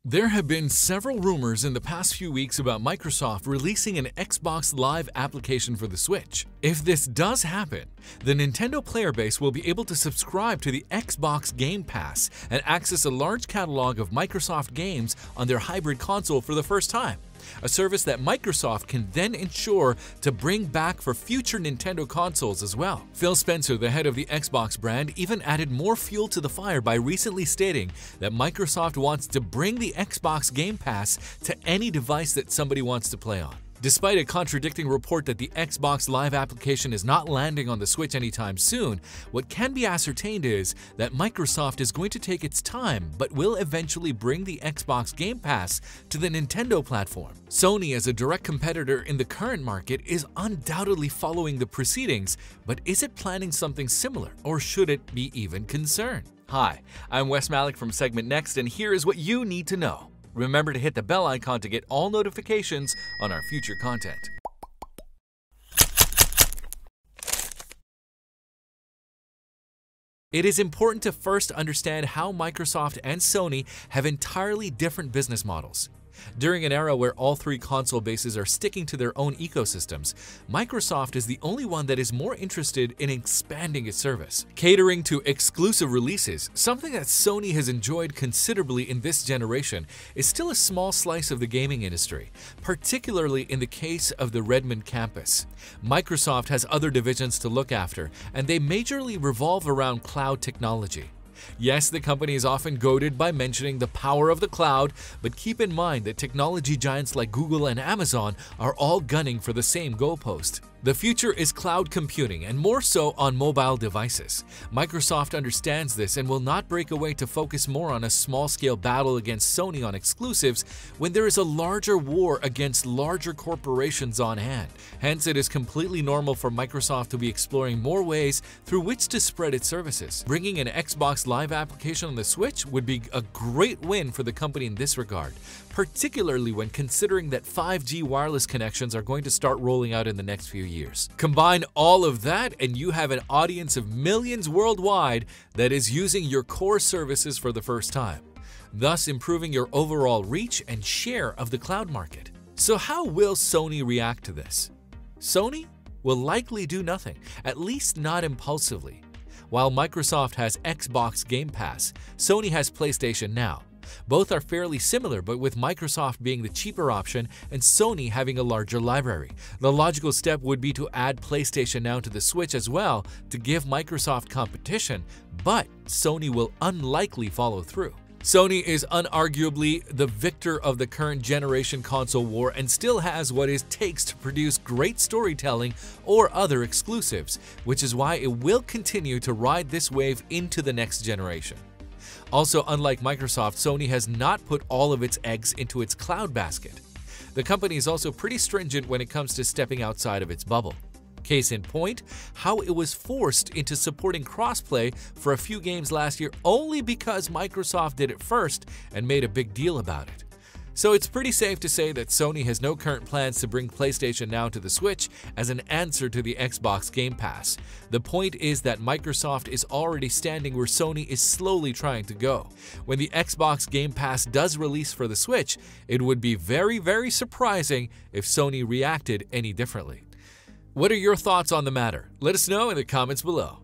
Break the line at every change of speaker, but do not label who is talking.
There have been several rumors in the past few weeks about Microsoft releasing an Xbox Live application for the Switch. If this does happen, the Nintendo player base will be able to subscribe to the Xbox Game Pass and access a large catalog of Microsoft games on their hybrid console for the first time, a service that Microsoft can then ensure to bring back for future Nintendo consoles as well. Phil Spencer, the head of the Xbox brand, even added more fuel to the fire by recently stating that Microsoft wants to bring the Xbox Game Pass to any device that somebody wants to play on. Despite a contradicting report that the Xbox Live application is not landing on the Switch anytime soon, what can be ascertained is that Microsoft is going to take its time but will eventually bring the Xbox Game Pass to the Nintendo platform. Sony, as a direct competitor in the current market, is undoubtedly following the proceedings, but is it planning something similar, or should it be even concerned? Hi, I'm Wes Malik from SegmentNext, and here is what you need to know. Remember to hit the bell icon to get all notifications on our future content. It is important to first understand how Microsoft and Sony have entirely different business models. During an era where all three console bases are sticking to their own ecosystems, Microsoft is the only one that is more interested in expanding its service. Catering to exclusive releases, something that Sony has enjoyed considerably in this generation, is still a small slice of the gaming industry, particularly in the case of the Redmond campus. Microsoft has other divisions to look after, and they majorly revolve around cloud technology. Yes, the company is often goaded by mentioning the power of the cloud, but keep in mind that technology giants like Google and Amazon are all gunning for the same goalpost. The future is cloud computing, and more so on mobile devices. Microsoft understands this and will not break away to focus more on a small-scale battle against Sony on exclusives when there is a larger war against larger corporations on hand. Hence, it is completely normal for Microsoft to be exploring more ways through which to spread its services. Bringing an Xbox Live application on the Switch would be a great win for the company in this regard, particularly when considering that 5G wireless connections are going to start rolling out in the next few years. Combine all of that and you have an audience of millions worldwide that is using your core services for the first time, thus improving your overall reach and share of the cloud market. So how will Sony react to this? Sony will likely do nothing, at least not impulsively. While Microsoft has Xbox Game Pass, Sony has PlayStation Now. Both are fairly similar, but with Microsoft being the cheaper option and Sony having a larger library. The logical step would be to add PlayStation Now to the Switch as well to give Microsoft competition, but Sony will unlikely follow through. Sony is unarguably the victor of the current generation console war and still has what it takes to produce great storytelling or other exclusives, which is why it will continue to ride this wave into the next generation. Also, unlike Microsoft, Sony has not put all of its eggs into its cloud basket. The company is also pretty stringent when it comes to stepping outside of its bubble. Case in point, how it was forced into supporting crossplay for a few games last year only because Microsoft did it first and made a big deal about it. So it's pretty safe to say that Sony has no current plans to bring PlayStation Now to the Switch as an answer to the Xbox Game Pass. The point is that Microsoft is already standing where Sony is slowly trying to go. When the Xbox Game Pass does release for the Switch, it would be very surprising if Sony reacted any differently. What are your thoughts on the matter? Let us know in the comments below.